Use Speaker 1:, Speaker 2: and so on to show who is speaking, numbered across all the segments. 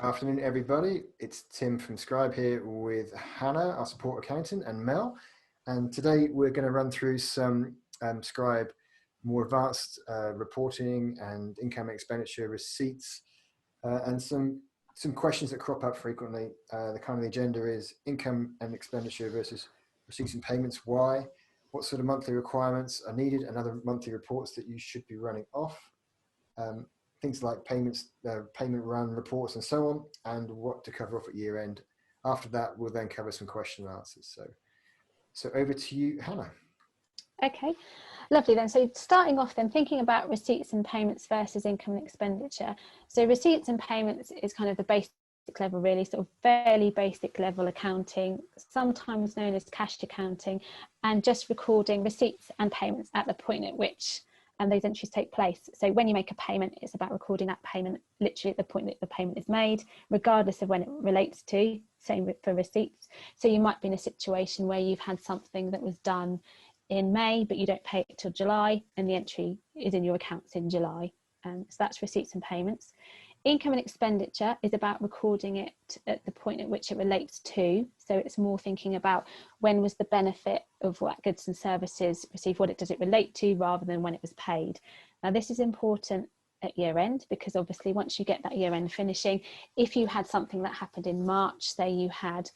Speaker 1: Afternoon, everybody. It's Tim from Scribe here with Hannah, our support accountant, and Mel. And today we're going to run through some Scribe more advanced reporting and income and expenditure receipts and some questions that crop up frequently. The kind of the agenda is income and expenditure versus receipts and payments. Why? What sort of monthly requirements are needed and other monthly reports that you should be running off. Things like payments, payment run reports and so on, and what to cover off at year end. After that, we'll then cover some question and answers. So over to you, Hannah.
Speaker 2: Okay, lovely then. So starting off then, thinking about receipts and payments versus income and expenditure. So receipts and payments is kind of the basic level, really, sort of fairly basic level accounting, sometimes known as cash accounting, and just recording receipts and payments at the point at which those entries take place. So when you make a payment, it's about recording that payment literally at the point that the payment is made, regardless of when it relates to. Same for receipts. So you might be in a situation where you've had something that was done in May, but you don't pay it till July, and the entry is in your accounts in July. So that's receipts and payments. Income and expenditure is about recording it at the point at which it relates to. So it's more thinking about when was the benefit of what goods and services received, what does it relate to, rather than when it was paid. Now this is important at year end, because obviously once you get that year end finishing, if you had something that happened in March, say you had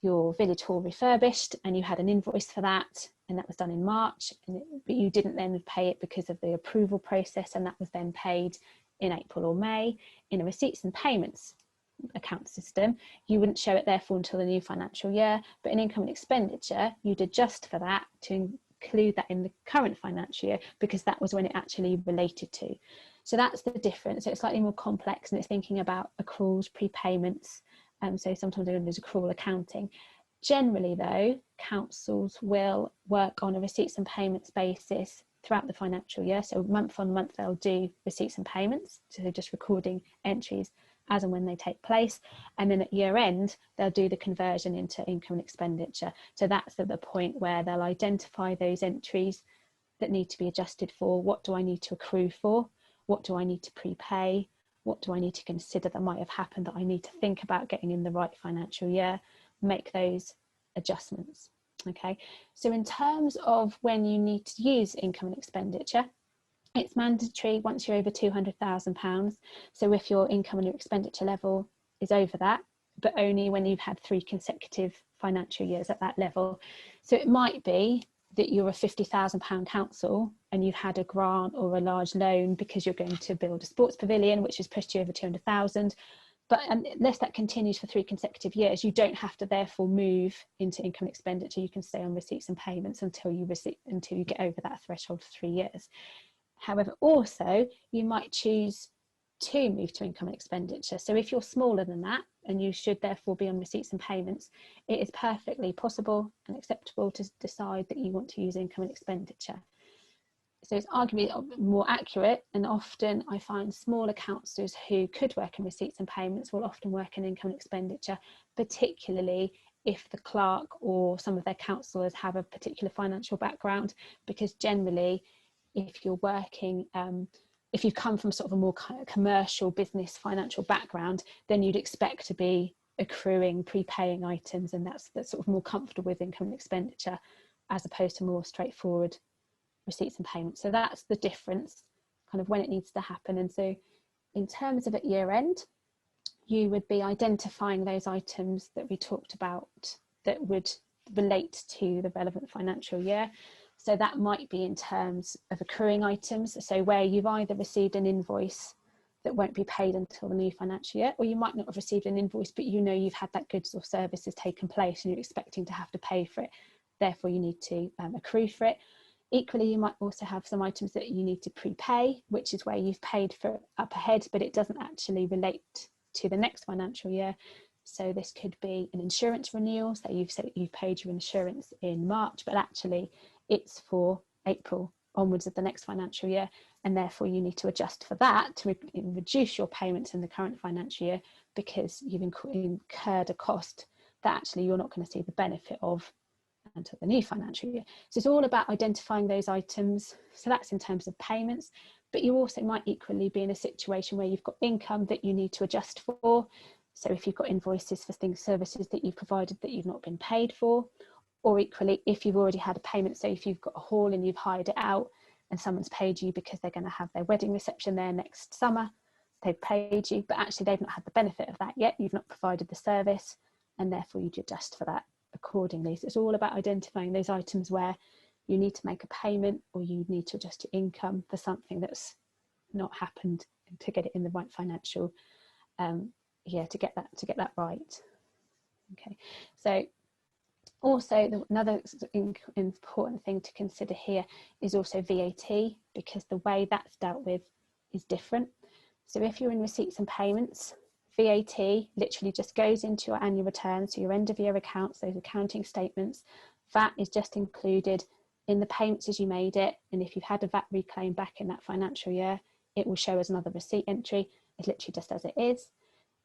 Speaker 2: your village hall refurbished and you had an invoice for that, and that was done in March, but you didn't then pay it because of the approval process, and that was then paid in April or May. In a receipts and payments account system, you wouldn't show it therefore until the new financial year, but in income and expenditure, you'd adjust for that to include that in the current financial year, because that was when it actually related to. So that's the difference. So it's slightly more complex, and it's thinking about accruals, prepayments, so sometimes there's accrual accounting. Generally though, councils will work on a receipts and payments basis throughout the financial year. So month on month, they'll do receipts and payments, so just recording entries as and when they take place. And then at year end, they'll do the conversion into income and expenditure. So that's at the point where they'll identify those entries that need to be adjusted for. What do I need to accrue for? What do I need to prepay? What do I need to consider that might have happened that I need to think about getting in the right financial year? Make those adjustments. Okay, so in terms of when you need to use income and expenditure, it's mandatory once you're over £200,000. So if your income and your expenditure level is over that, but only when you've had 3 consecutive financial years at that level. So it might be that you're a £50,000 council and you've had a grant or a large loan because you're going to build a sports pavilion, which has pushed you over 200,000. But unless that continues for 3 consecutive years, you don't have to therefore move into income and expenditure. You can stay on receipts and payments until you get over that threshold for 3 years. However, also you might choose to move to income and expenditure. So if you're smaller than that, and you should therefore be on receipts and payments, it is perfectly possible and acceptable to decide that you want to use income and expenditure. So it's arguably more accurate, and often I find smaller councils who could work in receipts and payments will often work in income and expenditure, particularly if the clerk or some of their councillors have a particular financial background, because generally if you're working, if you come from sort of a more kind of commercial business financial background, then you'd expect to be accruing, prepaying items, and that's sort of more comfortable with income and expenditure as opposed to more straightforward receipts and payments. So that's the difference, kind of when it needs to happen. And so in terms of at year end, you would be identifying those items that we talked about that would relate to the relevant financial year. So that might be in terms of accruing items, so where you've either received an invoice that won't be paid until the new financial year, or you might not have received an invoice, but you know you've had that goods or services taken place and you're expecting to have to pay for it, therefore you need to accrue for it. Equally, you might also have some items that you need to prepay, which is where you've paid for up ahead, but it doesn't actually relate to the next financial year. So this could be an insurance renewal. So you've said you've paid your insurance in March, but actually it's for April onwards of the next financial year, and therefore you need to adjust for that to reduce your payments in the current financial year, because you've incurred a cost that actually you're not going to see the benefit of until the new financial year. So it's all about identifying those items. So that's in terms of payments, but you also might equally be in a situation where you've got income that you need to adjust for. So if you've got invoices for things, services that you've provided that you've not been paid for, or equally, if you've already had a payment, so if you've got a hall and you've hired it out and someone's paid you because they're going to have their wedding reception there next summer, they've paid you, but actually they've not had the benefit of that yet, you've not provided the service, and therefore you'd adjust for that accordingly. So it's all about identifying those items where you need to make a payment or you need to adjust your income for something that's not happened, to get it in the right financial, to get that right. Okay, so also another important thing to consider here is also VAT, because the way that's dealt with is different. So if you're in receipts and payments, VAT literally just goes into your annual return, so your end of year accounts, those accounting statements. VAT is just included in the payments as you made it, and if you've had a VAT reclaim back in that financial year, it will show as another receipt entry. It's literally just as it is.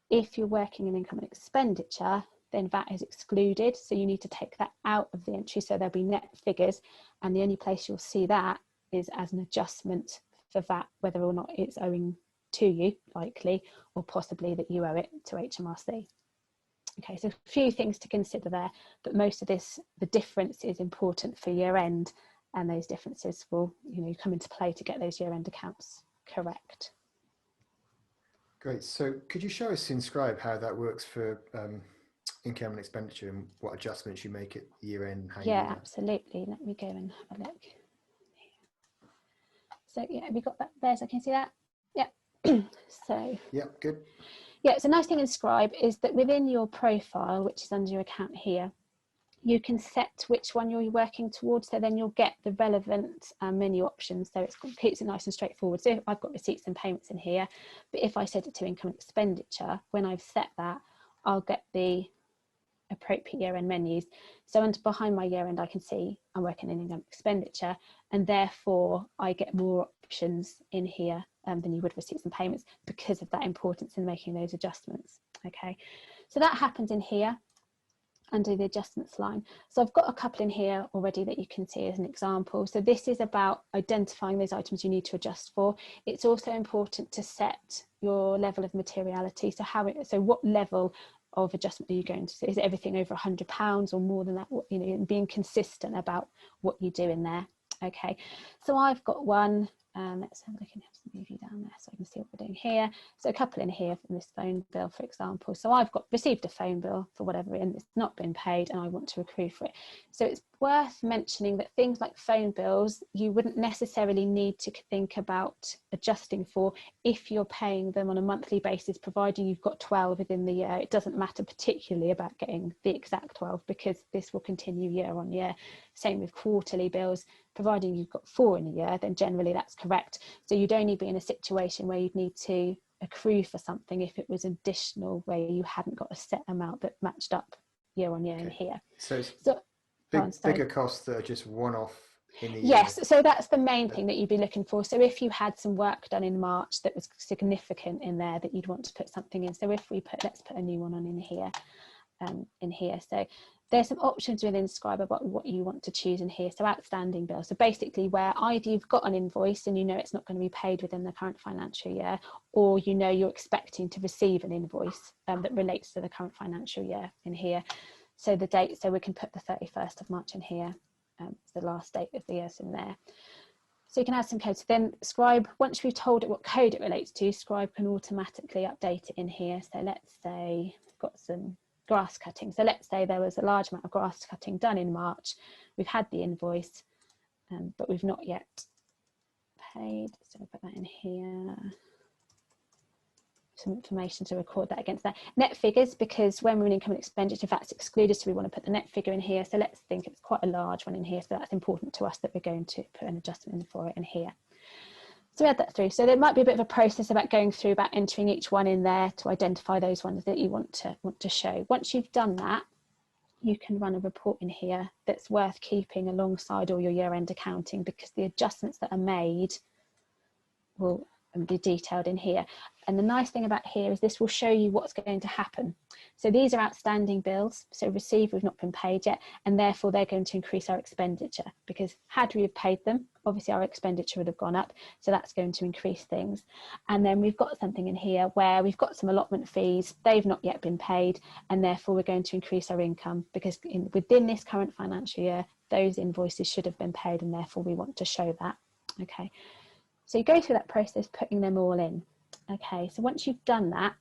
Speaker 2: If you're working in income and expenditure, then VAT is excluded, so you need to take that out of the entry, so there'll be net figures, and the only place you'll see that is as an adjustment for VAT, whether or not it's owing to you, likely, or possibly that you owe it to HMRC. Okay, so a few things to consider there, but most of this, the difference is important for year end, and those differences will, come into play to get those year end accounts correct.
Speaker 1: Great. So could you show us in Scribe how that works for income and expenditure, and what adjustments you make at year end?
Speaker 2: Yeah, absolutely. Let me go and have a look. So yeah, have you got that there so I can see that? Yeah. So
Speaker 1: yeah, good.
Speaker 2: Yeah, so nice thing in Scribe is that within your profile, which is under your account here, you can set which one you're working towards, so then you'll get the relevant menu options. So it keeps it nice and straightforward. So I've got receipts and payments in here, but if I set it to income and expenditure, when I've set that, I'll get the appropriate year-end menus. So under behind my year-end, I can see I'm working in income and expenditure, and therefore I get more options in here than you would receipts and payments, because of that importance in making those adjustments. Okay, so that happens in here under the adjustments line. So I've got a couple in here already that you can see as an example. So this is about identifying those items you need to adjust for. It's also important to set your level of materiality. So so what level of adjustment are you going to do? Is it everything over £100 or more than that? And being consistent about what you do in there. Okay, so I've got one. Let's have a look and move you down there so I can see what we're doing here. So a couple in here from this phone bill, for example. So I've received a phone bill for whatever and it's not been paid, and I want to accrue for it. So it's worth mentioning that things like phone bills, you wouldn't necessarily need to think about adjusting for if you're paying them on a monthly basis, providing you've got 12 within the year. It doesn't matter particularly about getting the exact 12, because this will continue year on year. Same with quarterly bills, providing you've got 4 in a year, then generally that's correct. So you'd only be in a situation where you'd need to accrue for something if it was additional, where you hadn't got a set amount that matched up year on year in here.
Speaker 1: So it's bigger costs that are just one-off in the year.
Speaker 2: Yes, so that's the main thing that you'd be looking for. So if you had some work done in March that was significant in there, that you'd want to put something in. So if we let's put a new one on in here. So there's some options within Scribe about what you want to choose in here. So outstanding bills, so basically where either you've got an invoice and it's not going to be paid within the current financial year, or you're expecting to receive an invoice that relates to the current financial year in here. So the date, so we can put the 31st of March in here, it's the last date of the year in there. So you can add some code. So then Scribe, once we've told it what code it relates to, Scribe can automatically update it in here. So let's say we've got some grass cutting. So let's say there was a large amount of grass cutting done in March. We've had the invoice, but we've not yet paid. So I'll put that in here. Some information to record that against that. Net figures, because when we're in income and expenditure, that's excluded, so we want to put the net figure in here. So let's think it's quite a large one in here, so that's important to us that we're going to put an adjustment in for it in here. So we add that through. So there might be a bit of a process about going through, about entering each one in there to identify those ones that you want to show. Once you've done that, you can run a report in here that's worth keeping alongside all your year-end accounting, because the adjustments that are made will be detailed in here. And the nice thing about here is this will show you what's going to happen. So these are outstanding bills, so received, we've not been paid yet, and therefore they're going to increase our expenditure, because had we have paid them, obviously our expenditure would have gone up, so that's going to increase things. And then we've got something in here where we've got some allotment fees, they've not yet been paid, and therefore we're going to increase our income, because within this current financial year those invoices should have been paid, and therefore we want to show that. Okay, so you go through that process putting them all in. Okay, so once you've done that,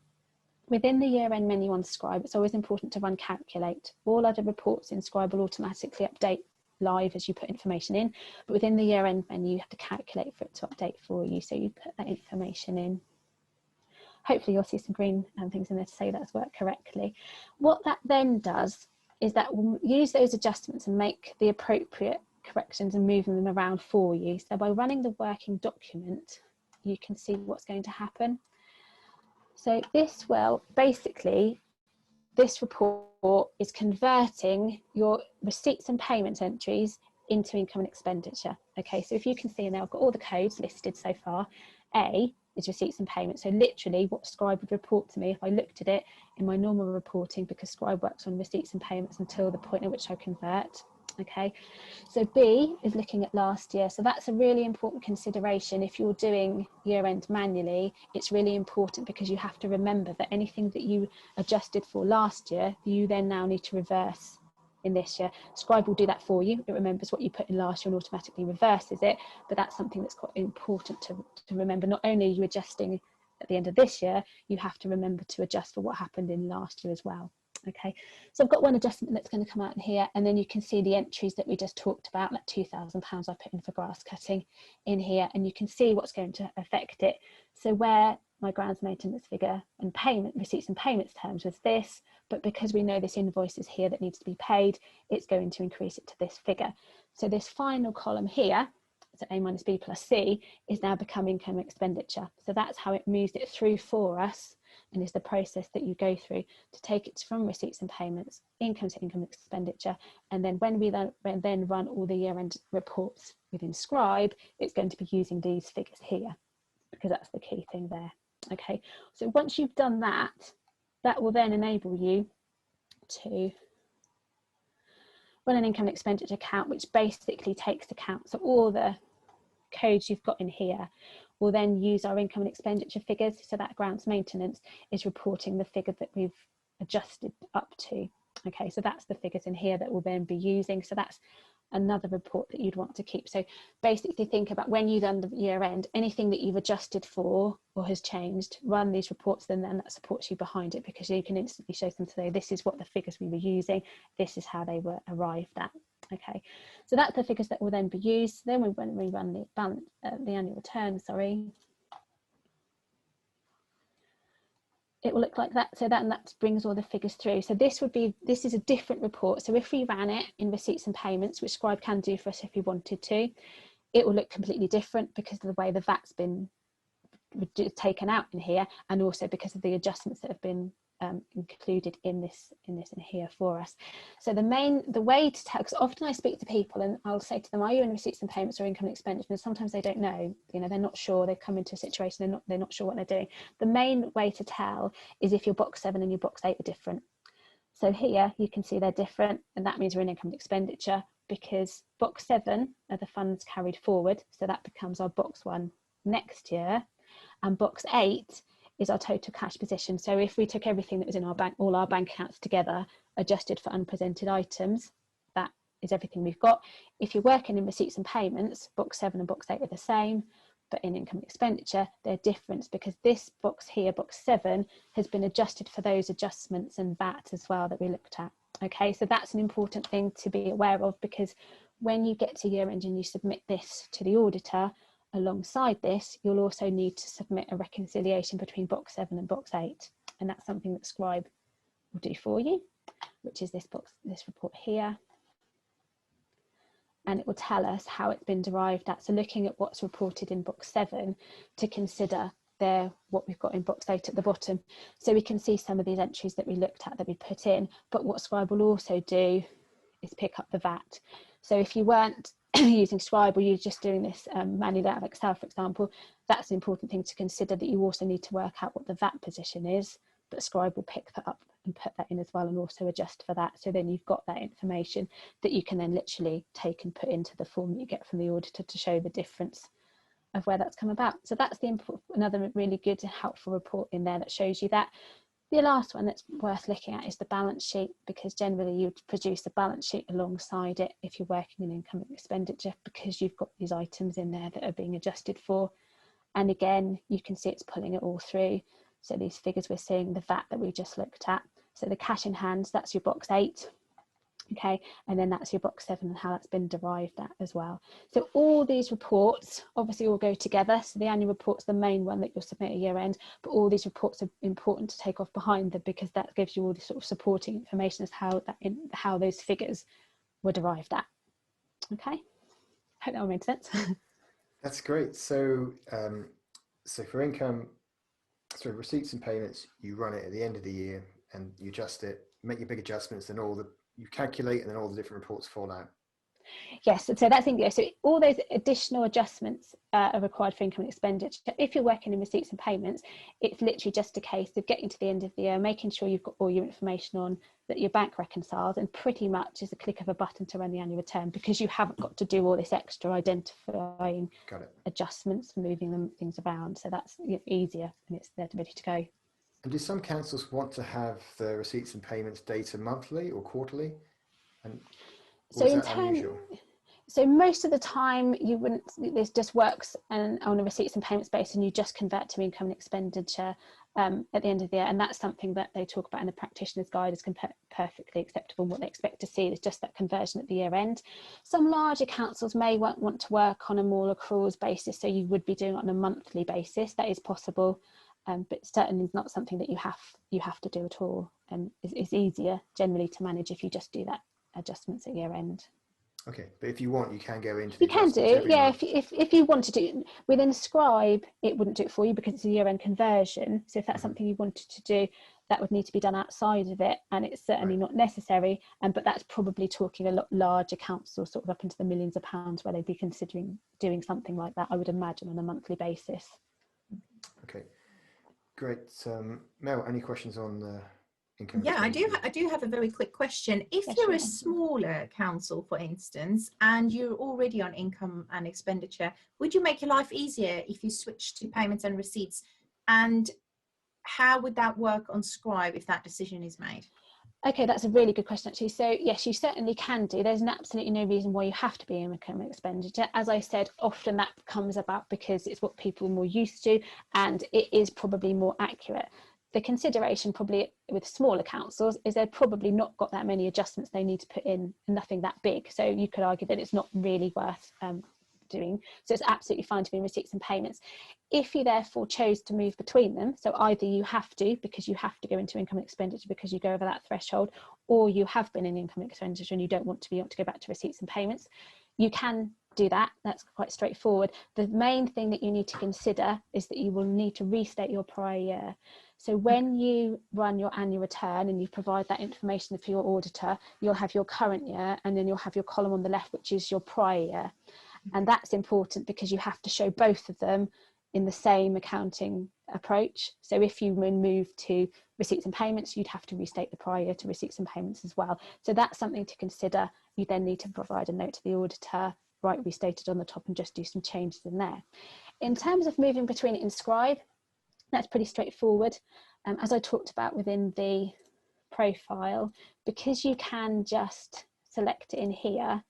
Speaker 2: within the year-end menu on Scribe, it's always important to run calculate. All other reports in Scribe will automatically update live as you put information in, but within the year-end menu you have to calculate for it to update for you. So you put that information in. Hopefully you'll see some green things in there to say that's worked correctly. What that then does is that we'll use those adjustments and make the appropriate corrections and moving them around for you. So by running the working document, you can see what's going to happen. So this will basically, this report is converting your receipts and payments entries into income and expenditure. Okay, so if you can see in there, I've got all the codes listed so far. A is receipts and payments. So literally what Scribe would report to me if I looked at it in my normal reporting, because Scribe works on receipts and payments until the point at which I convert. Okay, so B is looking at last year. So that's a really important consideration. If you're doing year end manually, it's really important, because you have to remember that anything that you adjusted for last year, you then now need to reverse in this year. Scribe will do that for you. It remembers what you put in last year and automatically reverses it, but that's something that's quite important to remember. Not only are you adjusting at the end of this year, you have to remember to adjust for what happened in last year as well. Okay, so I've got one adjustment that's going to come out in here, and then you can see the entries that we just talked about, like £2,000 I put in for grass cutting in here, and you can see what's going to affect it. So where my grounds maintenance figure and payment receipts and payments terms was this, but because we know this invoice is here that needs to be paid, it's going to increase it to this figure. So this final column here, so A minus B plus C, is now become income and expenditure. So that's how it moves it through for us, and is the process that you go through to take it from receipts and payments, income to income and expenditure. And then when we then run all the year-end reports within Scribe, it's going to be using these figures here, because that's the key thing there. Okay, so once you've done that, that will then enable you to run an income and expenditure account, which basically takes account. So all the codes you've got in here will then use our income and expenditure figures. So that grants maintenance is reporting the figure that we've adjusted up to. Okay, so that's the figures in here that we'll then be using. So that's another report that you'd want to keep. So basically think about when you've done the year end, anything that you've adjusted for or has changed, run these reports, then that supports you behind it, because you can instantly show them to say, this is what the figures we were using, this is how they were arrived at. Okay, so that's the figures that will then be used. Then when we run the balance, the annual return, sorry, it will look like that. So that brings all the figures through. So this is a different report. So if we ran it in receipts and payments, which Scribe can do for us if we wanted to, it will look completely different because of the way the VAT's been taken out in here, and also because of the adjustments that have been included in here for us. So the way to tell, because often I speak to people and I'll say to them, are you in receipts and payments or income and expenditure? And sometimes they don't know, they're not sure, they've come into a situation, they're not sure what they're doing. The main way to tell is if your box 7 and your box 8 are different. So here you can see they're different, and that means we're in income and expenditure, because box 7 are the funds carried forward, so that becomes our box 1 next year, and box 8 is our total cash position. So if we took everything that was in our bank, all our bank accounts together, adjusted for unpresented items, that is everything we've got. If you're working in receipts and payments, box 7 and box 8 are the same, but in income and expenditure, they're different, because this box here, box 7, has been adjusted for those adjustments and VAT as well that we looked at. Okay, so that's an important thing to be aware of, because when you get to year end and you submit this to the auditor, alongside this, you'll also need to submit a reconciliation between box 7 and box 8, and that's something that Scribe will do for you, which is this report here, and it will tell us how it's been derived at. So looking at what's reported in box 7 to consider what we've got in box 8 at the bottom, so we can see some of these entries that we looked at that we put in. But what Scribe will also do is pick up the VAT. So if you weren't using Scribe, or you're just doing this manually out of Excel, for example, that's an important thing to consider, that you also need to work out what the VAT position is, but Scribe will pick that up and put that in as well, and also adjust for that. So then you've got that information that you can then literally take and put into the form that you get from the auditor to show the difference of where that's come about. So that's another really good and helpful report in there that shows you that. The last one that's worth looking at is the balance sheet, because generally you'd produce a balance sheet alongside it if you're working in income and expenditure, because you've got these items in there that are being adjusted for. And again, you can see it's pulling it all through. So these figures we're seeing, the VAT that we just looked at. So the cash in hand, that's your box 8. Okay, and then that's your box 7 and how that's been derived at as well. So all these reports obviously all go together. So the annual report's the main one that you'll submit at year end, but all these reports are important to take off behind them, because that gives you all the sort of supporting information as how those figures were derived at. Okay, hope that all made sense.
Speaker 1: That's great. So, so for income, so receipts and payments, you run it at the end of the year and you adjust it, make your big adjustments, and you calculate, and then all the different reports fall out.
Speaker 2: Yes, so that's India. So all those additional adjustments are required for income and expenditure. If you're working in receipts and payments, it's literally just a case of getting to the end of the year, making sure you've got all your information on, that your bank reconciles, and pretty much is a click of a button to run the annual return, because you haven't got to do all this extra identifying adjustments, moving things around. So that's easier, and it's there ready to go.
Speaker 1: And do some councils want to have the receipts and payments data monthly or quarterly? And
Speaker 2: so
Speaker 1: is that unusual?
Speaker 2: So most of the time you wouldn't, this just works on a receipts and payments basis, and you just convert to income and expenditure at the end of the year. And that's something that they talk about in the practitioner's guide as perfectly acceptable, and what they expect to see is just that conversion at the year end. Some larger councils may want to work on a more accruals basis, so you would be doing it on a monthly basis. That is possible. But certainly not something that you have to do at all, and it's easier generally to manage if you just do that adjustments at year end.
Speaker 1: Okay, but if you want, you can go into
Speaker 2: the you can do, yeah. If you want to do within Scribe, it wouldn't do it for you because it's a year end conversion. So if that's something you wanted to do, that would need to be done outside of it, and it's certainly not necessary. But that's probably talking a lot larger councils, sort of up into the millions of pounds, where they'd be considering doing something like that, I would imagine, on a monthly basis.
Speaker 1: Okay. Great. Mel, any questions on the income?
Speaker 3: Yeah, I do have a very quick question. If you're a smaller council, for instance, and you're already on income and expenditure, would you make your life easier if you switch to payments and receipts? And how would that work on Scribe if that decision is made?
Speaker 2: Okay, that's a really good question, actually. So yes, you certainly can do. There's absolutely no reason why you have to be in income and expenditure. As I said, often that comes about because it's what people are more used to, and it is probably more accurate. The consideration probably with smaller councils is they've probably not got that many adjustments they need to put in, and nothing that big. So you could argue that it's not really worth doing. So it's absolutely fine to be in receipts and payments. If you therefore chose to move between them, so either you have to, because you have to go into income and expenditure because you go over that threshold, or you have been in income and expenditure and you don't want to go back to receipts and payments, you can do that. That's quite straightforward. The main thing that you need to consider is that you will need to restate your prior year. So when you run your annual return and you provide that information for your auditor, you'll have your current year, and then you'll have your column on the left, which is your prior year. And that's important because you have to show both of them in the same accounting approach. So if you move to receipts and payments, you'd have to restate the prior year to receipts and payments as well. So that's something to consider. You then need to provide a note to the auditor, write restated on the top, and just do some changes in there. In terms of moving between it in Scribe, that's pretty straightforward. As I talked about within the profile, because you can just select it in here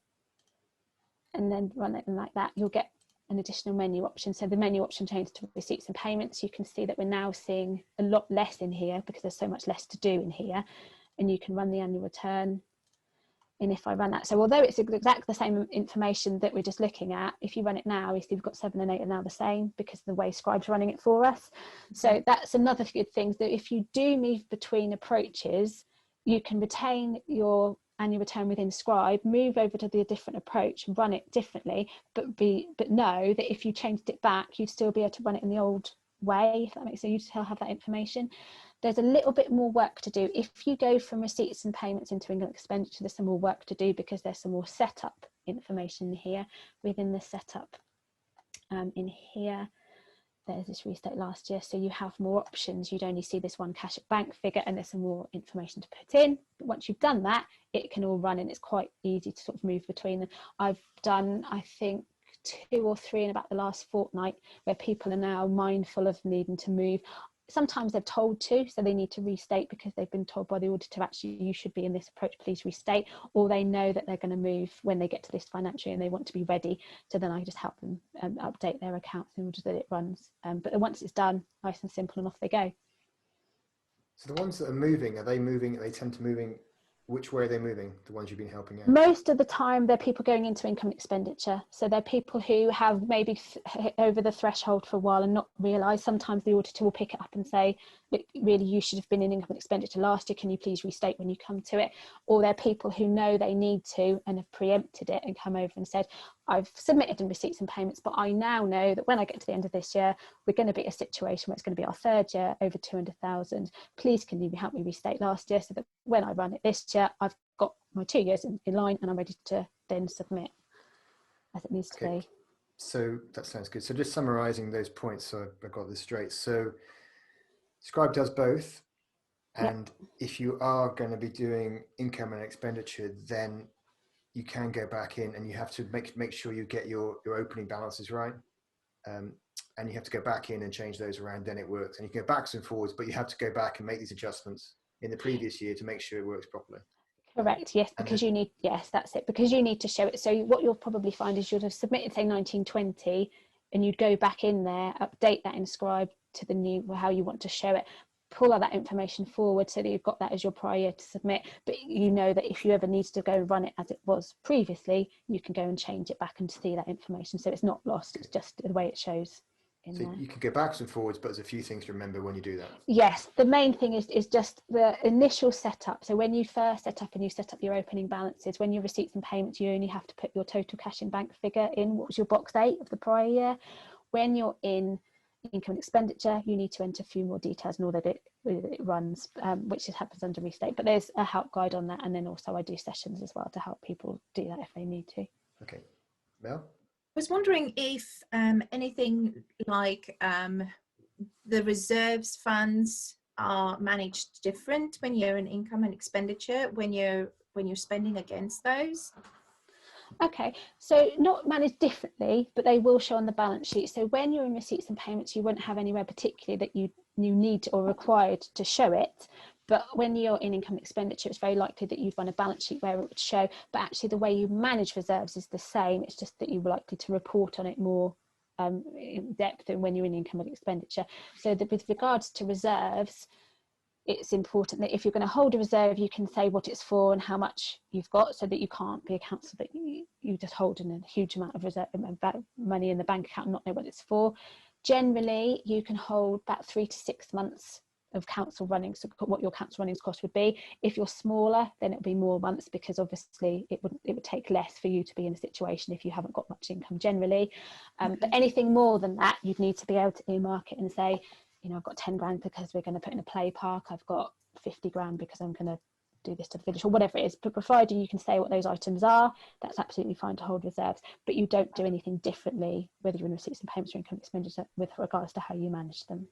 Speaker 2: and then run it like that, you'll get an additional menu option. So the menu option changes to receipts and payments. You can see that we're now seeing a lot less in here because there's so much less to do in here, and you can run the annual return. And if I run that, so although it's exactly the same information that we're just looking at, if you run it now, you see we've got 7 and 8 are now the same because of the way Scribe's running it for us. So that's another good thing, that if you do move between approaches, you can retain your annual return within Scribe, move over to the different approach and run it differently, but know that if you changed it back, you'd still be able to run it in the old way, if that makes sense. You'd still have that information. There's a little bit more work to do. If you go from receipts and payments into income expenditure, there's some more work to do because there's some more setup information here within the setup. In here, there's this restate last year, so you have more options. You'd only see this one cash at bank figure, and there's some more information to put in. But once you've done that, it can all run, and it's quite easy to sort of move between them. I've done, I think, 2 or 3 in about the last fortnight where people are now mindful of needing to move. Sometimes they're told to, so they need to restate because they've been told by the auditor, actually you should be in this approach, please restate, or they know that they're going to move when they get to this financial year and they want to be ready. So then I just help them update their accounts in order that it runs. But once it's done, nice and simple, and off they go.
Speaker 1: So the ones that are moving, they tend to moving, which way are they moving, the ones you've been helping out?
Speaker 2: Most of the time they're people going into income and expenditure. So they're people who have maybe over the threshold for a while and not realise. Sometimes the auditor will pick it up and say, look, really, you should have been in income and expenditure last year, can you please restate when you come to it? Or they're people who know they need to and have preempted it and come over and said, I've submitted in receipts and payments, but I now know that when I get to the end of this year, we're going to be in a situation where it's going to be our 3rd year over 200,000. Please, can you help me restate last year so that when I run it this year, I've got my 2 years in line and I'm ready to then submit as it needs to be.
Speaker 1: So that sounds good. So just summarising those points, so I got this straight. So Scribe does both, and if you are going to be doing income and expenditure, then you can go back in and you have to make sure you get your opening balances right, and you have to go back in and change those around, then it works. And you can go backwards and forwards, but you have to go back and make these adjustments in the previous year to make sure it works properly.
Speaker 2: Correct, yes, because you need, yes, that's it, because you need to show it. So what you'll probably find is you'd have submitted, say, 1920, and you'd go back in there, update that in Scribe to the new, how you want to show it, pull all that information forward so that you've got that as your prior year to submit. But you know that if you ever need to go run it as it was previously, you can go and change it back and see that information. So it's not lost, it's just the way it shows.
Speaker 1: So you can go backwards and forwards, but there's a few things to remember when you do that.
Speaker 2: Yes, the main thing is just the initial setup. So when you first set up and you set up your opening balances, when your receipts and payments, you only have to put your total cash in bank figure in what was your box 8 of the prior year. When you're in income and expenditure, you need to enter a few more details and all that it runs, which happens under Restate. But there's a help guide on that, and then also I do sessions as well to help people do that if they need to.
Speaker 1: Okay, Mel?
Speaker 3: I was wondering if anything like the reserves funds are managed different when you're in income and expenditure, when you're spending against those.
Speaker 2: Okay, so not managed differently, but they will show on the balance sheet. So when you're in receipts and payments, you won't have anywhere particularly that you need or required to show it. But when you're in income and expenditure, it's very likely that you'd run a balance sheet where it would show, but actually the way you manage reserves is the same. It's just that you're likely to report on it more in depth than when you're in income and expenditure. So that with regards to reserves, it's important that if you're going to hold a reserve, you can say what it's for and how much you've got, so that you can't be a council that you just hold in a huge amount of reserve money in the bank account and not know what it's for. Generally, you can hold about 3 to 6 months of council runnings, so what your council runnings cost would be. If you're smaller, then it'll be more months, because obviously it would take less for you to be in a situation if you haven't got much income generally. But anything more than that, you'd need to be able to earmark it and say, you know, I've got 10 grand because we're going to put in a play park, I've got 50 grand because I'm going to do this to the village, or whatever it is. But provided you can say what those items are, that's absolutely fine to hold reserves. But you don't do anything differently whether you're in receipts and payments or income expenditure with regards to how you manage them.